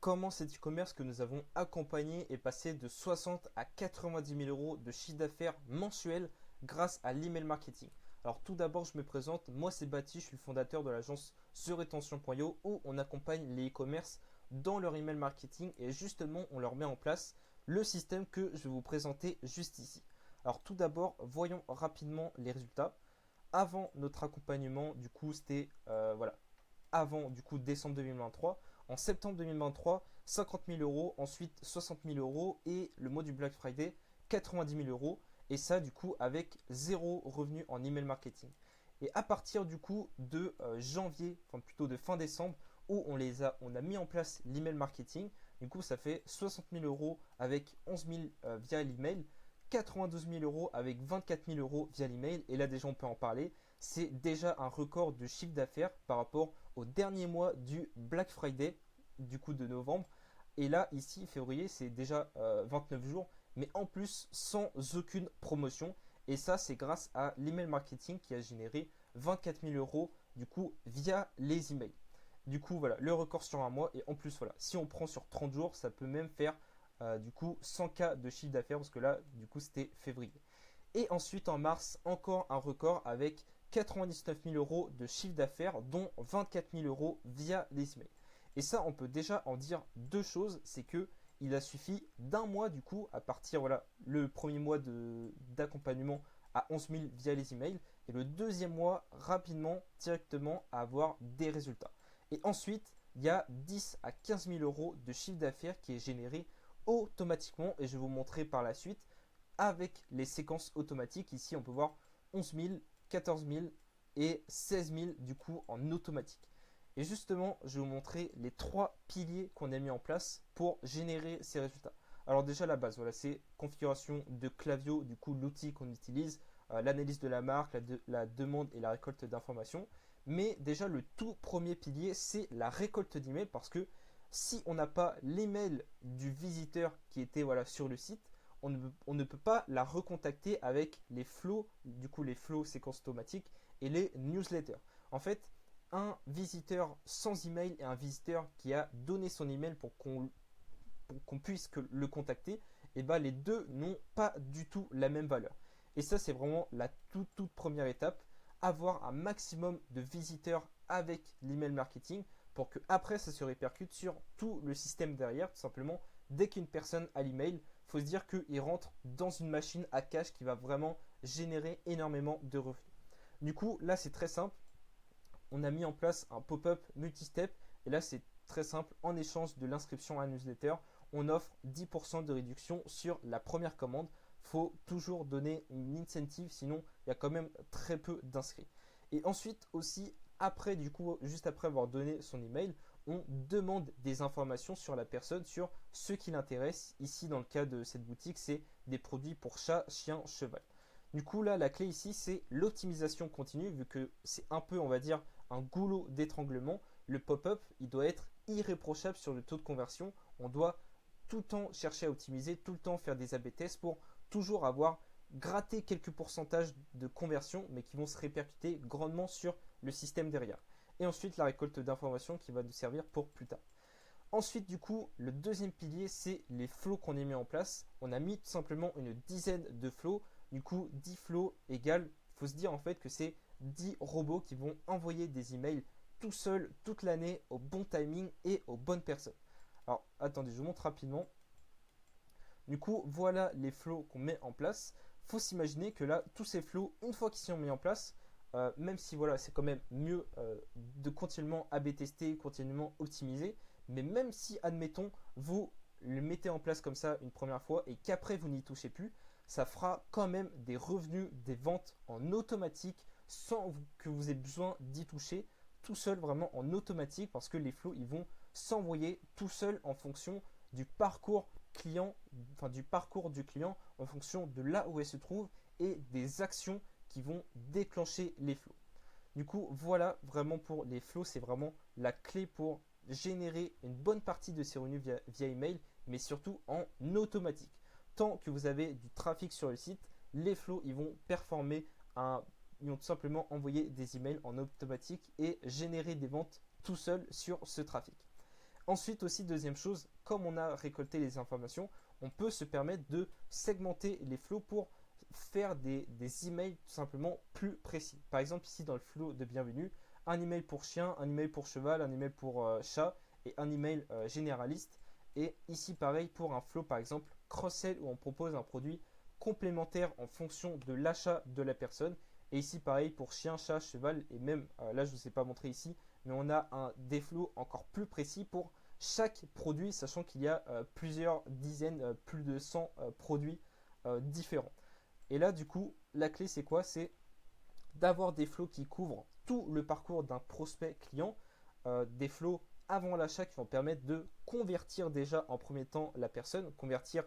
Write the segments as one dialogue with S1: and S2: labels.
S1: comment cet e-commerce que nous avons accompagné est passé de 60 à 90 000 euros de chiffre d'affaires mensuel grâce à l'email marketing. Alors tout d'abord, je me présente, moi c'est Baptiste, je suis le fondateur de l'agence TheRetention.io où on accompagne les e-commerce dans leur email marketing et justement on leur met en place le système que je vais vous présenter juste ici. Alors tout d'abord, voyons rapidement les résultats. Avant notre accompagnement, du coup c'était avant du coup décembre 2023. En septembre 2023, 50 000 euros, ensuite 60 000 euros et le mois du Black Friday, 90 000 euros. Et ça du coup avec zéro revenu en email marketing. Et à partir du coup de janvier, enfin plutôt de fin décembre, où on a mis en place l'email marketing, du coup ça fait 60 000 euros avec 11 000 via l'email, 92 000 euros avec 24 000 euros via l'email. Et là déjà on peut en parler. C'est déjà un record de chiffre d'affaires par rapport au dernier mois du Black Friday, du coup de novembre. Et là, ici, février, c'est déjà 29 jours, mais en plus sans aucune promotion. Et ça, c'est grâce à l'email marketing qui a généré 24 000 euros du coup via les emails. Du coup, voilà, le record sur un mois. Et en plus, voilà, si on prend sur 30 jours, ça peut même faire du coup 100K de chiffre d'affaires parce que là, du coup, c'était février. Et ensuite, en mars, encore un record avec 99 000 euros de chiffre d'affaires, dont 24 000 euros via les emails. Et ça, on peut déjà en dire deux choses. C'est que il a suffi d'un mois, du coup, à partir, voilà, le premier mois d'accompagnement à 11 000 via les emails, et le deuxième mois, rapidement, directement, à avoir des résultats. Et ensuite, il y a 10 à 15 000 euros de chiffre d'affaires qui est généré automatiquement, et je vais vous montrer par la suite avec les séquences automatiques. Ici, on peut voir 11 000, 14 000 et 16 000 du coup en automatique. Et justement, je vais vous montrer les trois piliers qu'on a mis en place pour générer ces résultats. Alors déjà la base, voilà, c'est configuration de Klaviyo, du coup l'outil qu'on utilise, l'analyse de la marque, la demande et la récolte d'informations. Mais déjà le tout premier pilier, c'est la récolte d'emails parce que si on n'a pas l'email du visiteur qui était voilà, sur le site, on ne peut pas la recontacter avec les flows, du coup les flows séquences automatiques et les newsletters. En fait, un visiteur sans email et un visiteur qui a donné son email pour qu'on puisse le contacter, et ben les deux n'ont pas du tout la même valeur. Et ça, c'est vraiment la toute première étape, avoir un maximum de visiteurs avec l'email marketing pour que après ça se répercute sur tout le système derrière. Tout simplement, dès qu'une personne a l'email, il faut se dire qu'il rentre dans une machine à cash qui va vraiment générer énormément de revenus. Du coup, là, c'est très simple. On a mis en place un pop-up multi-step. Et là, c'est très simple. En échange de l'inscription à un newsletter, on offre 10% de réduction sur la première commande. Il faut toujours donner une incentive, sinon il y a quand même très peu d'inscrits. Et ensuite aussi, après du coup, juste après avoir donné son email, on demande des informations sur la personne, sur ce qui l'intéresse. Ici, dans le cas de cette boutique, c'est des produits pour chat, chien, cheval. Du coup, là, la clé ici, c'est l'optimisation continue, vu que c'est un peu, on va dire, un goulot d'étranglement. Le pop-up, il doit être irréprochable sur le taux de conversion. On doit tout le temps chercher à optimiser, tout le temps faire des A/B tests pour toujours avoir gratté quelques pourcentages de conversion, mais qui vont se répercuter grandement sur le système derrière. Et ensuite, la récolte d'informations qui va nous servir pour plus tard. Ensuite, du coup, le deuxième pilier, c'est les flows qu'on a mis en place. On a mis tout simplement une dizaine de flows. Du coup, 10 flows égale, il faut se dire en fait que c'est 10 robots qui vont envoyer des emails tout seuls toute l'année au bon timing et aux bonnes personnes. Alors, attendez, je vous montre rapidement. Du coup, voilà les flows qu'on met en place. Il faut s'imaginer que là, tous ces flows, une fois qu'ils sont mis en place, même si voilà, c'est quand même mieux de continuellement A/B tester, continuellement optimiser, mais même si, admettons, vous le mettez en place comme ça une première fois et qu'après vous n'y touchez plus, ça fera quand même des revenus, des ventes en automatique sans que vous ayez besoin d'y toucher, tout seul vraiment en automatique parce que les flows ils vont s'envoyer tout seul en fonction du parcours client, enfin du parcours du client en fonction de là où elle se trouve et des actions qui vont déclencher les flows. Du coup, voilà vraiment pour les flows, c'est vraiment la clé pour générer une bonne partie de ces revenus via email, mais surtout en automatique. Tant que vous avez du trafic sur le site, les flows ils vont performer, ils vont tout simplement envoyer des emails en automatique et générer des ventes tout seul sur ce trafic. Ensuite aussi, deuxième chose, comme on a récolté les informations, on peut se permettre de segmenter les flows pour faire des emails tout simplement plus précis. Par exemple, ici dans le flow de bienvenue, un email pour chien, un email pour cheval, un email pour chat et un email généraliste. Et ici, pareil, pour un flow par exemple cross-sell où on propose un produit complémentaire en fonction de l'achat de la personne. Et ici, pareil, pour chien, chat, cheval et même, là, je ne vous ai pas montré ici, mais on a des flows encore plus précis pour chaque produit, sachant qu'il y a plusieurs dizaines, plus de 100 produits différents. Et là, du coup, la clé, c'est quoi? C'est d'avoir des flows qui couvrent tout le parcours d'un prospect client, des flows avant l'achat qui vont permettre de convertir déjà en premier temps la personne, convertir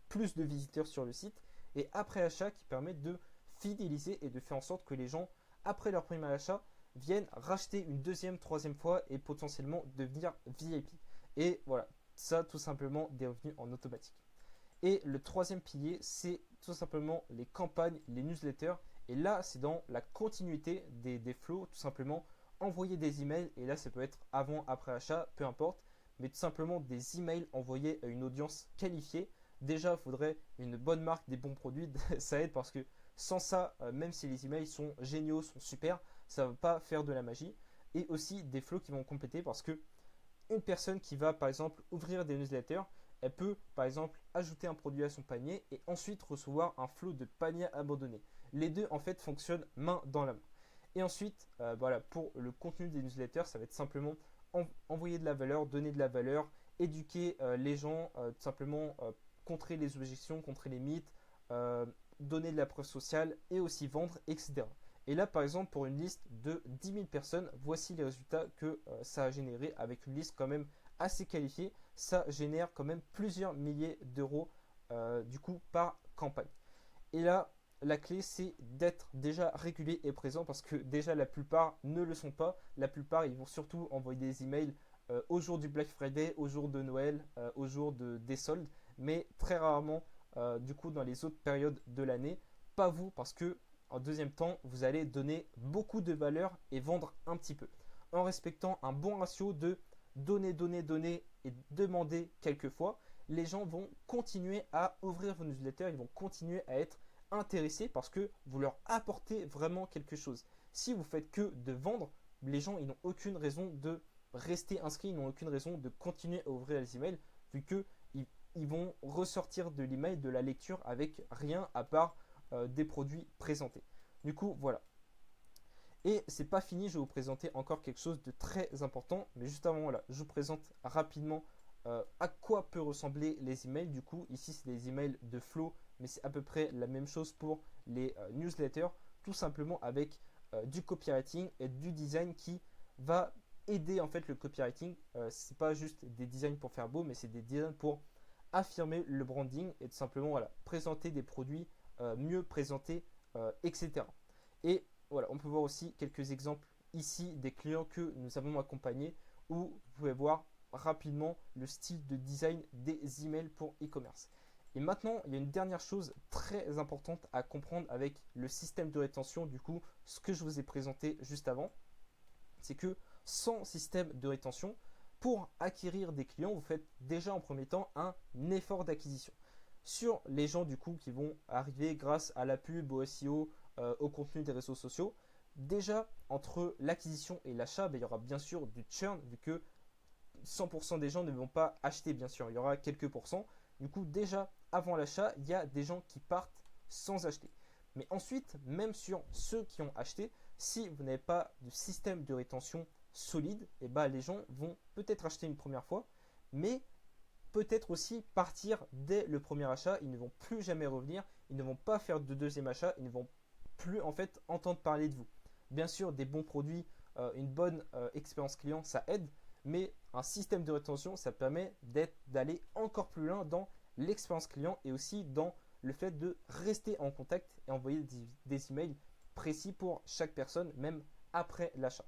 S1: plus de visiteurs sur le site, et après achat qui permettent de fidéliser et de faire en sorte que les gens, après leur premier achat, viennent racheter une deuxième, troisième fois et potentiellement devenir VIP. Et voilà, ça tout simplement des revenus en automatique. Et le troisième pilier, c'est tout simplement les campagnes, les newsletters. Et là, c'est dans la continuité des flows, tout simplement envoyer des emails. Et là, ça peut être avant, après achat, peu importe. Mais tout simplement des emails envoyés à une audience qualifiée. Déjà, il faudrait une bonne marque, des bons produits. Ça aide parce que sans ça, même si les emails sont géniaux, sont super, ça ne va pas faire de la magie. Et aussi des flows qui vont compléter parce que une personne qui va par exemple ouvrir des newsletters, elle peut par exemple ajouter un produit à son panier et ensuite recevoir un flot de paniers abandonnés. Les deux en fait fonctionnent main dans la main. Et ensuite, voilà, pour le contenu des newsletters, ça va être simplement envoyer de la valeur, donner de la valeur, éduquer les gens, tout simplement contrer les objections, contrer les mythes, donner de la preuve sociale et aussi vendre, etc. Et là, par exemple, pour une liste de 10 000 personnes, voici les résultats que ça a généré avec une liste quand même assez qualifiée. Ça génère quand même plusieurs milliers d'euros du coup par campagne. Et là, la clé, c'est d'être déjà régulier et présent parce que déjà la plupart ne le sont pas. La plupart, ils vont surtout envoyer des emails au jour du Black Friday, au jour de Noël, au jour des soldes, mais très rarement du coup dans les autres périodes de l'année. Pas vous parce que en deuxième temps, vous allez donner beaucoup de valeur et vendre un petit peu en respectant un bon ratio de donner, donner, donner et demander quelquefois. Les gens vont continuer à ouvrir vos newsletters, ils vont continuer à être intéressés parce que vous leur apportez vraiment quelque chose. Si vous faites que de vendre, les gens ils n'ont aucune raison de rester inscrits, ils n'ont aucune raison de continuer à ouvrir les emails vu que ils vont ressortir de l'email, de la lecture avec rien à part des produits présentés. Du coup, voilà. Et c'est pas fini, je vais vous présenter encore quelque chose de très important. Mais juste avant, voilà, je vous présente rapidement à quoi peut ressembler les emails. Du coup, ici, c'est des emails de flow, mais c'est à peu près la même chose pour les newsletters, tout simplement avec du copywriting et du design qui va aider en fait le copywriting. C'est pas juste des designs pour faire beau, mais c'est des designs pour affirmer le branding et tout simplement voilà, présenter des produits mieux présentés, etc. Et voilà, on peut voir aussi quelques exemples ici des clients que nous avons accompagnés où vous pouvez voir rapidement le style de design des emails pour e-commerce. Et maintenant, il y a une dernière chose très importante à comprendre avec le système de rétention, du coup, ce que je vous ai présenté juste avant, c'est que sans système de rétention, pour acquérir des clients, vous faites déjà en premier temps un effort d'acquisition. Sur les gens du coup qui vont arriver grâce à la pub, au SEO, au contenu des réseaux sociaux, déjà entre l'acquisition et l'achat, il y aura bien sûr du churn vu que 100% des gens ne vont pas acheter bien sûr, il y aura quelques pourcents. Du coup déjà avant l'achat, il y a des gens qui partent sans acheter. Mais ensuite, même sur ceux qui ont acheté, si vous n'avez pas de système de rétention solide, et les gens vont peut-être acheter une première fois, mais peut-être aussi partir dès le premier achat. Ils ne vont plus jamais revenir, ils ne vont pas faire de deuxième achat, ils ne vont plus en fait entendre parler de vous. Bien sûr, des bons produits, une bonne expérience client, ça aide, mais un système de rétention, ça permet d'aller encore plus loin dans l'expérience client et aussi dans le fait de rester en contact et envoyer des emails précis pour chaque personne, même après l'achat.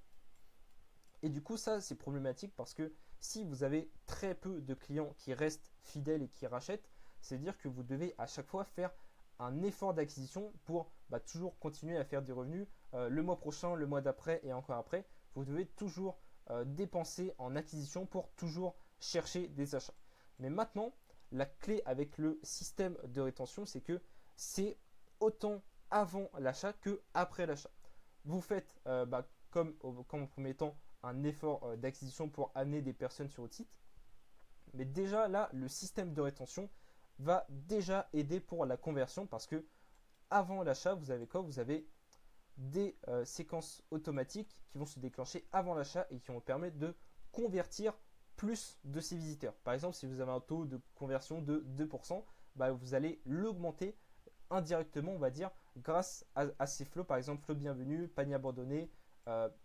S1: Et du coup, ça, c'est problématique parce que si vous avez très peu de clients qui restent fidèles et qui rachètent, c'est-à-dire que vous devez à chaque fois faire un effort d'acquisition pour toujours continuer à faire des revenus le mois prochain, le mois d'après et encore après. Vous devez toujours dépenser en acquisition pour toujours chercher des achats. Mais maintenant, la clé avec le système de rétention, c'est que c'est autant avant l'achat que après l'achat. Vous faites, comme en premier temps, un effort d'acquisition pour amener des personnes sur votre site. Mais déjà là, le système de rétention va déjà aider pour la conversion parce que avant l'achat, vous avez quoi? Vous avez des séquences automatiques qui vont se déclencher avant l'achat et qui vont permettre de convertir plus de ces visiteurs. Par exemple, si vous avez un taux de conversion de 2%, vous allez l'augmenter indirectement, on va dire, grâce à ces flots, par exemple, flow bienvenue, panier abandonné,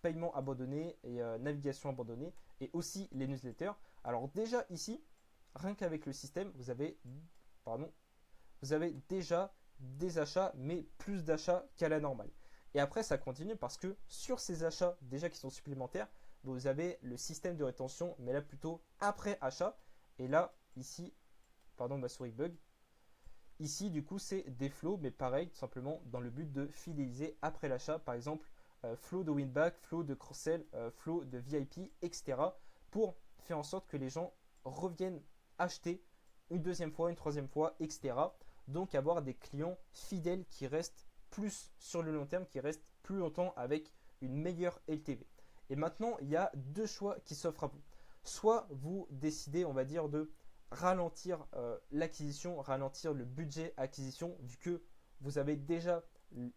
S1: paiement abandonné et navigation abandonnée, et aussi les newsletters. Alors déjà ici, rien qu'avec le système, vous avez déjà des achats, mais plus d'achats qu'à la normale. Et après, ça continue parce que sur ces achats déjà qui sont supplémentaires, vous avez le système de rétention, mais là plutôt après achat. Et là, ici, pardon, ma souris bug. Ici, du coup, c'est des flows, mais pareil, tout simplement dans le but de fidéliser après l'achat. Par exemple, flow de winback, flow de cross-sell, flow de VIP, etc. pour faire en sorte que les gens reviennent acheter une deuxième fois, une troisième fois, etc. Donc avoir des clients fidèles qui restent plus sur le long terme, qui restent plus longtemps avec une meilleure LTV. Et maintenant, il y a deux choix qui s'offrent à vous. Soit vous décidez, on va dire, de ralentir l'acquisition, ralentir le budget acquisition, vu que vous avez déjà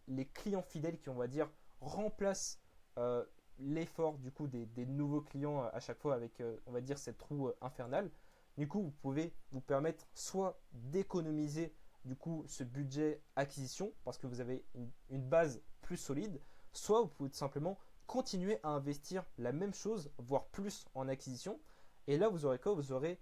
S1: les clients fidèles qui, on va dire, remplacent l'effort du coup des nouveaux clients à chaque fois avec, on va dire, cette roue infernale. Du coup, vous pouvez vous permettre soit d'économiser du coup ce budget acquisition parce que vous avez une base plus solide, soit vous pouvez tout simplement continuer à investir la même chose, voire plus en acquisition. Et là, vous aurez quoi? Vous aurez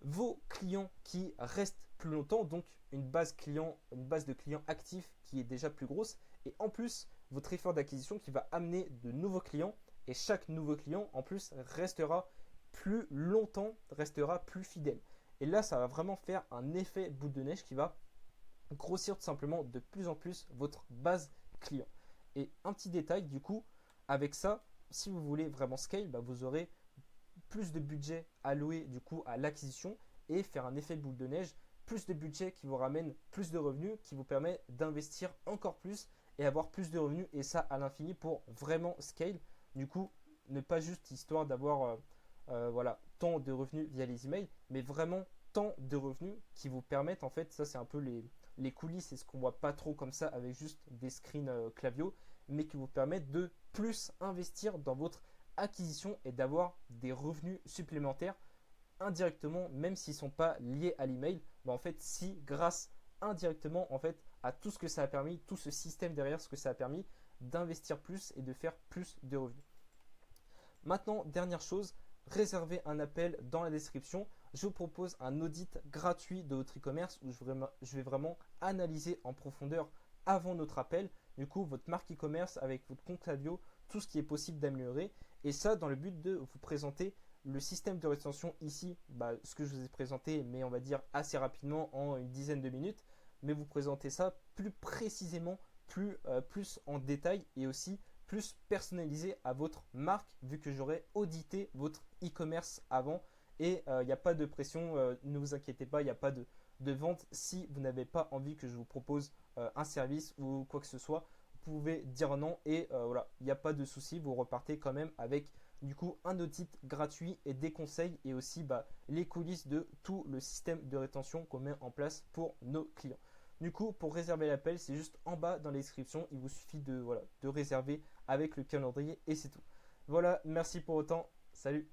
S1: vos clients qui restent plus longtemps, donc une base de clients actifs qui est déjà plus grosse. Et en plus, votre effort d'acquisition qui va amener de nouveaux clients. Et chaque nouveau client, en plus, restera plus longtemps, restera plus fidèle. Et là, ça va vraiment faire un effet boule de neige qui va grossir tout simplement de plus en plus votre base client. Et un petit détail, du coup, avec ça, si vous voulez vraiment scale, vous aurez plus de budget alloué du coup à l'acquisition et faire un effet boule de neige, plus de budget qui vous ramène plus de revenus, qui vous permet d'investir encore plus et avoir plus de revenus et ça à l'infini pour vraiment scale. Du coup, ne pas juste histoire d'avoir tant de revenus via les emails, mais vraiment tant de revenus qui vous permettent en fait, ça c'est un peu les coulisses et ce qu'on voit pas trop comme ça avec juste des screens Klaviyo, mais qui vous permettent de plus investir dans votre acquisition et d'avoir des revenus supplémentaires indirectement, même s'ils ne sont pas liés à l'email. En fait, si grâce indirectement en fait à tout ce que ça a permis, tout ce système derrière, ce que ça a permis d'investir plus et de faire plus de revenus. Maintenant, dernière chose, réservez un appel dans la description. Je vous propose un audit gratuit de votre e-commerce où je vais vraiment analyser en profondeur avant notre appel, du coup, votre marque e-commerce avec votre compte Klaviyo, tout ce qui est possible d'améliorer. Et ça, dans le but de vous présenter le système de rétention ici, ce que je vous ai présenté, mais on va dire assez rapidement en une dizaine de minutes. Mais vous présentez ça plus précisément, plus en détail et aussi plus personnalisé à votre marque, vu que j'aurai audité votre e-commerce avant. Et il n'y a pas de pression, ne vous inquiétez pas, il n'y a pas de vente si vous n'avez pas envie que je vous propose un service ou quoi que ce soit. Vous pouvez dire non et voilà, il n'y a pas de souci, vous repartez quand même avec du coup un audit gratuit et des conseils et aussi les coulisses de tout le système de rétention qu'on met en place pour nos clients. Du coup, pour réserver l'appel, c'est juste en bas dans la description, il vous suffit de réserver avec le calendrier et c'est tout. Voilà, merci pour autant, salut.